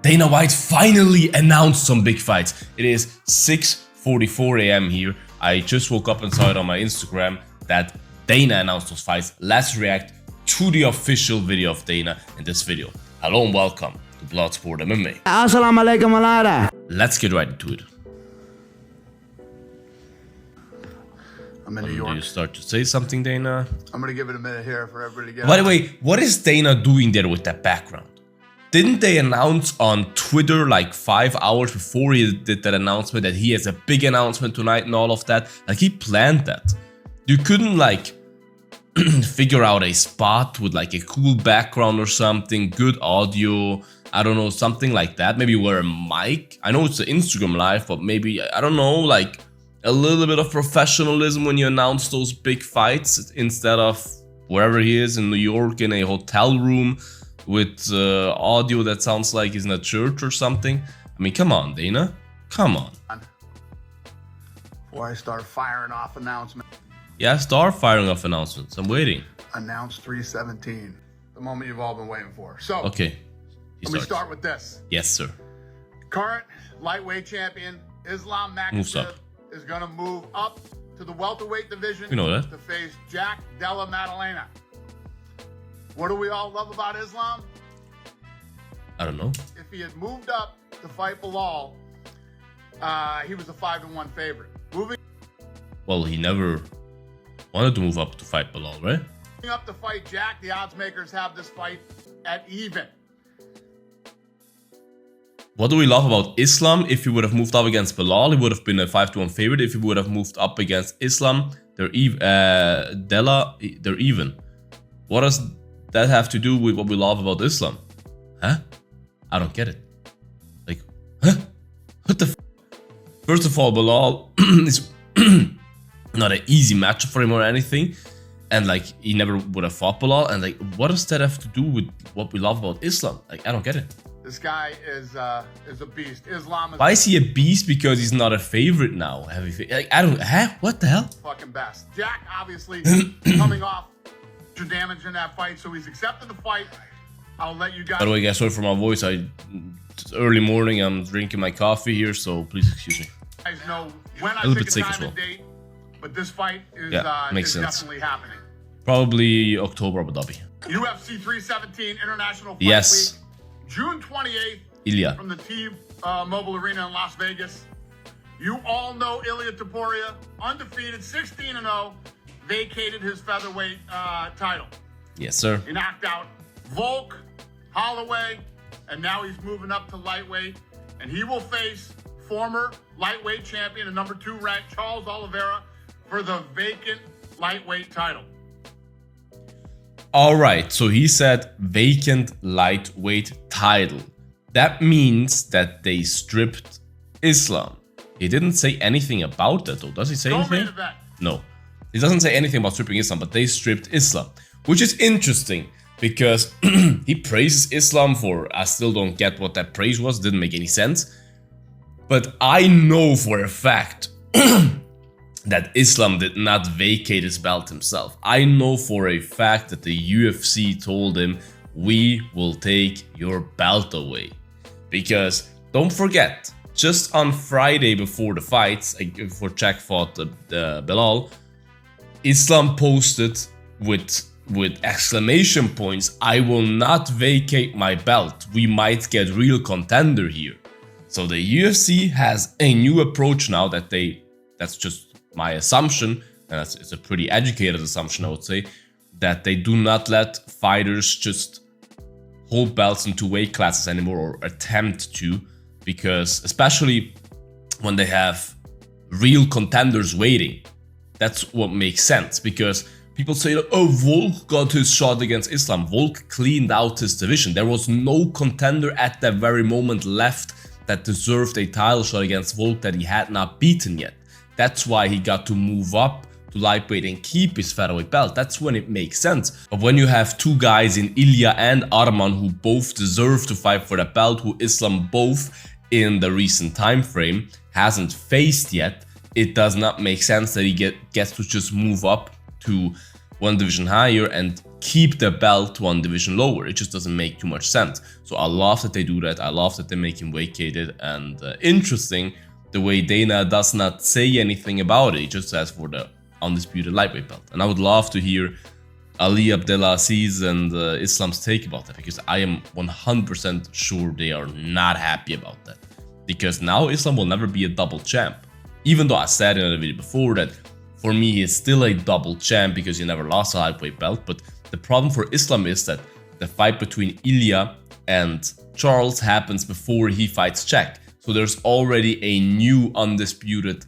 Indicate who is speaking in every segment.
Speaker 1: Dana White finally announced some big fights. It is 6:44 a.m. here. I just woke up and saw it on my Instagram that Dana announced those fights. Let's react to the official video of Dana in this video. Hello and welcome to Bloodsport MMA.
Speaker 2: Assalamu alaikum alaikum.
Speaker 1: Let's get right into it.
Speaker 3: I'm in New York.
Speaker 1: Do you start to say something, Dana?
Speaker 3: I'm gonna give it a minute here for everybody to get.
Speaker 1: By the way, what is Dana doing there with that background? Didn't they announce on Twitter like 5 hours before he did that announcement that he has a big announcement tonight and all of that? Like he planned that. You couldn't like figure out a spot with like a cool background or something, good audio, I don't know, something like that. Maybe wear a mic. I know it's an Instagram live, but maybe, I don't know, like a little bit of professionalism when you announce those big fights instead of wherever he is in New York in a hotel room with audio that sounds like he's in a church or something. I mean, come on, Dana. Come on.
Speaker 3: Before I start firing off announcements.
Speaker 1: Yeah, start firing off announcements. I'm waiting.
Speaker 3: Announce 317. The moment you've all been waiting for. So,
Speaker 1: okay.
Speaker 3: Let me start with this.
Speaker 1: Yes, sir.
Speaker 3: Current lightweight champion Islam Makhachev is going to move up to the welterweight division
Speaker 1: that.
Speaker 3: to face Jack Della Maddalena. What do we all love about Islam?
Speaker 1: I don't know.
Speaker 3: If he had moved up to fight Bilal, he was a 5-1 favorite.
Speaker 1: Well, he never wanted to move up to fight Bilal, right?
Speaker 3: Moving up to fight Jack, the odds makers have this fight at even.
Speaker 1: What do we love about Islam? If he would have moved up against Bilal, he would have been a 5-1 favorite. If he would have moved up against Islam, they're even. What does that have to do with what we love about Islam? Huh? I don't get it. Like, huh? What the f? First of all, Bilal is not an easy matchup for him or anything. And like, he never would have fought Bilal. And like, what does that have to do with what we love about Islam? Like, I don't get it.
Speaker 3: This guy is a beast. Islam is.
Speaker 1: Why is he a beast? Because he's not a favorite now. Like, I don't. Huh? What the hell?
Speaker 3: Fucking best. Jack obviously coming off damage in that fight, so he's accepted the fight. I'll let you guys.
Speaker 1: By the way, guys, sorry for my voice. It's early morning. I'm drinking my coffee here, so please excuse me.
Speaker 3: You guys know when I
Speaker 1: a little
Speaker 3: pick
Speaker 1: bit
Speaker 3: a
Speaker 1: sick
Speaker 3: time
Speaker 1: as well.
Speaker 3: and date, but this fight is,
Speaker 1: makes sense.
Speaker 3: definitely happening.
Speaker 1: Probably October, Abu Dhabi.
Speaker 3: UFC 317 International Fight
Speaker 1: Yes.
Speaker 3: Week, June 28th.
Speaker 1: Ilya.
Speaker 3: From the T-Mobile Arena in Las Vegas. You all know Ilya Topuria, undefeated, 16-0, vacated his featherweight title.
Speaker 1: Yes, sir.
Speaker 3: He knocked out Volk, Holloway, and now he's moving up to lightweight. And he will face former lightweight champion and number 2 ranked Charles Oliveira for the vacant lightweight title.
Speaker 1: All right, so he said vacant lightweight title. That means that they stripped Islam. He didn't say anything about that though. Does he say anything? No. He doesn't say anything about stripping Islam, but they stripped Islam. Which is interesting because he praises Islam for, I still don't get what that praise was, didn't make any sense. But I know for a fact that Islam did not vacate his belt himself. I know for a fact that the UFC told him, we will take your belt away. Because don't forget, just on Friday before the fights, before Jack fought Bilal, Islam posted with exclamation points, I will not vacate my belt. We might get real contender here. So the UFC has a new approach now that's just my assumption, and it's a pretty educated assumption, I would say, that they do not let fighters just hold belts in 2 weight classes anymore or attempt to, because especially when they have real contenders waiting, that's what makes sense. Because people say, oh, Volk got his shot against Islam. Volk cleaned out his division. There was no contender at that very moment left that deserved a title shot against Volk that he had not beaten yet. That's why he got to move up to lightweight and keep his featherweight belt. That's when it makes sense. But when you have 2 guys in Ilya and Arman who both deserve to fight for the belt, who Islam both in the recent time frame hasn't faced yet, it does not make sense that he gets to just move up to 1 division higher and keep the belt one division lower. It just doesn't make too much sense. So I love that they do that. I love that they make him vacated. And interesting, the way Dana does not say anything about it. He just says for the undisputed lightweight belt. And I would love to hear Ali Abdelaziz and Islam's take about that, because I am 100% sure they are not happy about that. Because now Islam will never be a double champ. Even though I said in a video before that for me he's still a double champ because he never lost a lightweight belt. But the problem for Islam is that the fight between Ilya and Charles happens before he fights Jack. So there's already a new undisputed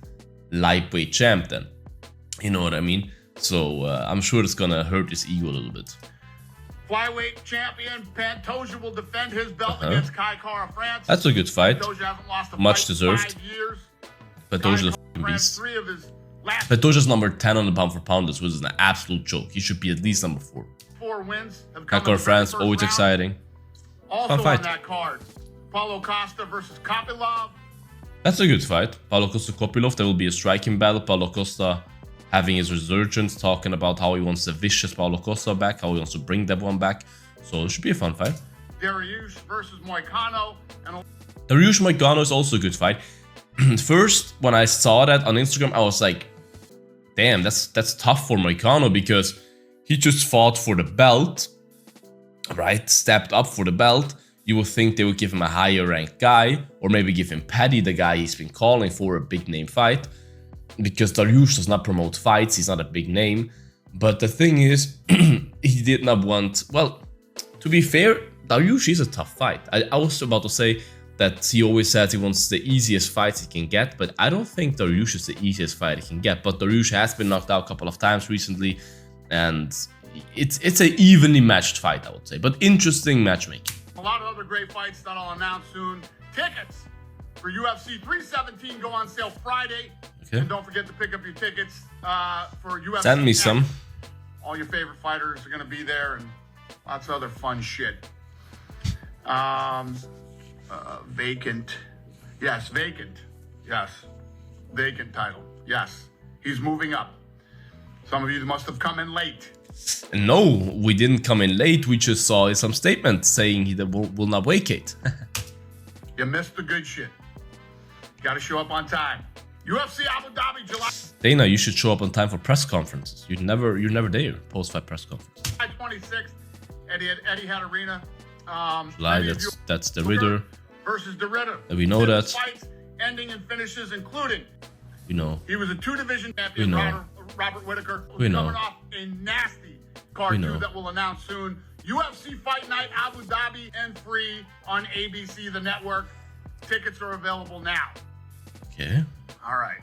Speaker 1: lightweight champ then. You know what I mean? So I'm sure it's gonna hurt his ego a little bit.
Speaker 3: Flyweight champion Pantoja will defend his belt against Kai Kara France.
Speaker 1: That's a good fight.
Speaker 3: Pantoja hasn't lost a
Speaker 1: Much
Speaker 3: fight
Speaker 1: deserved.
Speaker 3: in 5 years.
Speaker 1: Pantoja's a beast.
Speaker 3: Three of his last
Speaker 1: Pantoja's number 10 on the pound for pound. This was an absolute joke. He should be at least number 4.
Speaker 3: 4 wins have
Speaker 1: Kai
Speaker 3: come
Speaker 1: Kara
Speaker 3: in the
Speaker 1: France,
Speaker 3: first
Speaker 1: always
Speaker 3: round.
Speaker 1: exciting.
Speaker 3: Also
Speaker 1: Fun fight.
Speaker 3: on that card, Paulo Costa versus Kopylov.
Speaker 1: That's a good fight. Paulo Costa Kopylov, there will be a striking battle. Paulo Costa having his resurgence, talking about how he wants the vicious Paulo Costa back, how he wants to bring that one back. So it should be a fun fight.
Speaker 3: Dariush versus Moicano. And
Speaker 1: Dariush Moicano is also a good fight. First, when I saw that on Instagram, I was like, damn, that's tough for Moicano, because he just fought for the belt, right? Stepped up for the belt. You would think they would give him a higher ranked guy, or maybe give him Paddy, the guy he's been calling for a big name fight, because Dariush does not promote fights. He's not a big name. But the thing is, he did not want, well, to be fair, Dariush is a tough fight. I was about to say that he always says he wants the easiest fights he can get, but I don't think Dariush is the easiest fight he can get. But Dariush has been knocked out a couple of times recently, and it's an evenly matched fight, I would say. But interesting matchmaking.
Speaker 3: a lot of other great fights that I'll announce soon. Tickets for UFC 317 go on sale Friday.
Speaker 1: Okay.
Speaker 3: And don't forget to pick up your tickets for UFC.
Speaker 1: Send me
Speaker 3: Next.
Speaker 1: some.
Speaker 3: All your favorite fighters are going to be there, and lots of other fun shit. Vacant. Yes, vacant. Yes. Vacant title. Yes. He's moving up. Some of you must have come in late.
Speaker 1: No, we didn't come in late. We just saw some statement saying he will not vacate.
Speaker 3: You missed the good shit. Got to show up on time. UFC Abu Dhabi, July
Speaker 1: Dana, you should show up on time for press conferences. You're never there post-fight press conference.
Speaker 3: 26th, Etihad Arena.
Speaker 1: July, that's the Ritter.
Speaker 3: Versus the Ritter.
Speaker 1: We know that.
Speaker 3: Fights, ending and finishes, including.
Speaker 1: We know.
Speaker 3: He was a 2-division champion.
Speaker 1: We know.
Speaker 3: Robert Whittaker.
Speaker 1: We know.
Speaker 3: Coming off a nasty card
Speaker 1: We know.
Speaker 3: that we'll announce soon. UFC Fight Night Abu Dhabi and free on ABC, the network. Tickets are available now.
Speaker 1: Okay.
Speaker 3: All right.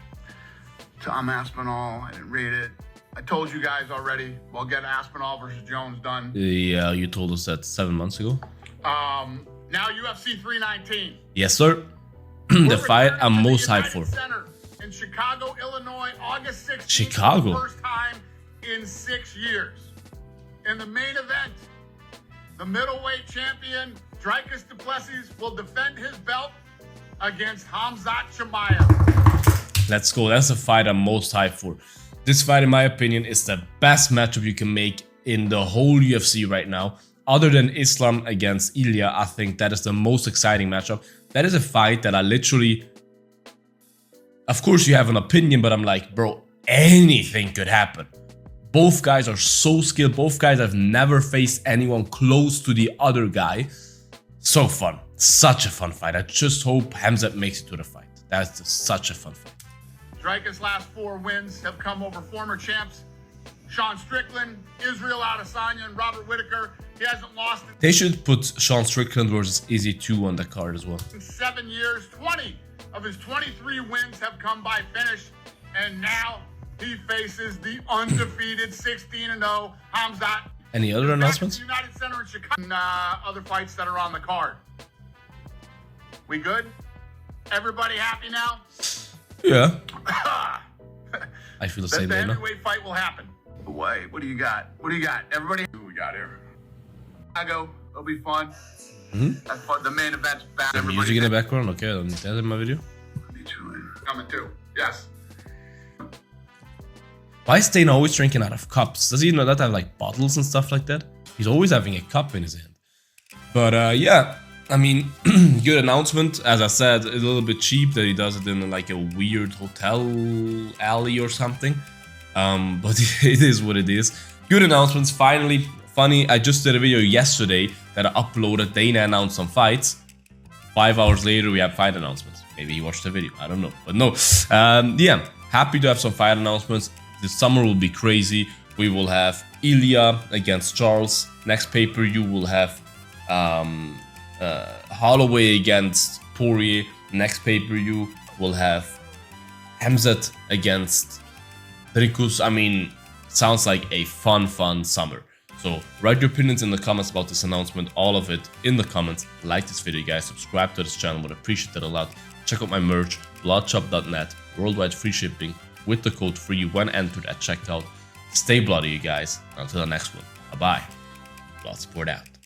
Speaker 3: Tom Aspinall, I didn't read it. I told you guys already. We'll get Aspinall versus Jones done.
Speaker 1: Yeah, you told us that 7 months ago.
Speaker 3: Now UFC 319.
Speaker 1: Yes, sir. The fight I'm most hyped for.
Speaker 3: Center in Chicago, Illinois, August 16th.
Speaker 1: Chicago.
Speaker 3: For the first time in 6 years. In the main event, the middleweight champion, Dricus du Plessis, will defend his belt against Khamzat Chimaev.
Speaker 1: Let's go. That's the fight I'm most hyped for. This fight, in my opinion, is the best matchup you can make in the whole UFC right now. Other than Islam against Ilya, I think that is the most exciting matchup. That is a fight that I literally... Of course you have an opinion, but I'm like, bro, anything could happen. Both guys are so skilled. Both guys have never faced anyone close to the other guy. So fun. Such a fun fight. I just hope Khamzat makes it to the fight. That's just such a fun fight.
Speaker 3: Dricus' last 4 wins have come over former champs Sean Strickland, Israel Adesanya, and Robert Whittaker. He hasn't lost it.
Speaker 1: They should put Sean Strickland versus Izzy 2 on the card as well.
Speaker 3: In 7 years, 20 of his 23 wins have come by finish, and now he faces the undefeated 16-0 Khamzat.
Speaker 1: Any other announcements?
Speaker 3: United Center in Chicago. And, other fights that are on the card. We good? Everybody happy now?
Speaker 1: Yeah. I feel the same
Speaker 3: The
Speaker 1: way now.
Speaker 3: heavyweight fight will happen. Wait, what do you got? What do you got? Everybody, who we got here? Chicago, it'll be fun. That's fun. The main event's back.
Speaker 1: The music in the background? Okay, I don't need that in my video.
Speaker 3: Coming too. Yes.
Speaker 1: Why is Dana always drinking out of cups? Does he not have like bottles and stuff like that? He's always having a cup in his hand. But yeah, I mean, good announcement. As I said, a little bit cheap that he does it in like a weird hotel alley or something. But it is what it is. Good announcements, finally. Funny, I just did a video yesterday that I uploaded. Dana announced some fights. 5 hours later, we have fight announcements. Maybe he watched the video, I don't know. But no, yeah, happy to have some fight announcements. This summer will be crazy. We will have Ilya against Charles. Next pay-per-view will have Holloway against Poirier. Next pay-per-view will have Khamzat against Dricus. I mean, sounds like a fun summer. So write your opinions in the comments about this announcement, all of it in the comments. Like this video, guys. Subscribe to this channel, would appreciate it a lot. Check out my merch, bloodshop.net, worldwide free shipping with the code FREE when entered at checkout. Stay bloody, you guys. Until the next one. Bye-bye. Bloodsport out.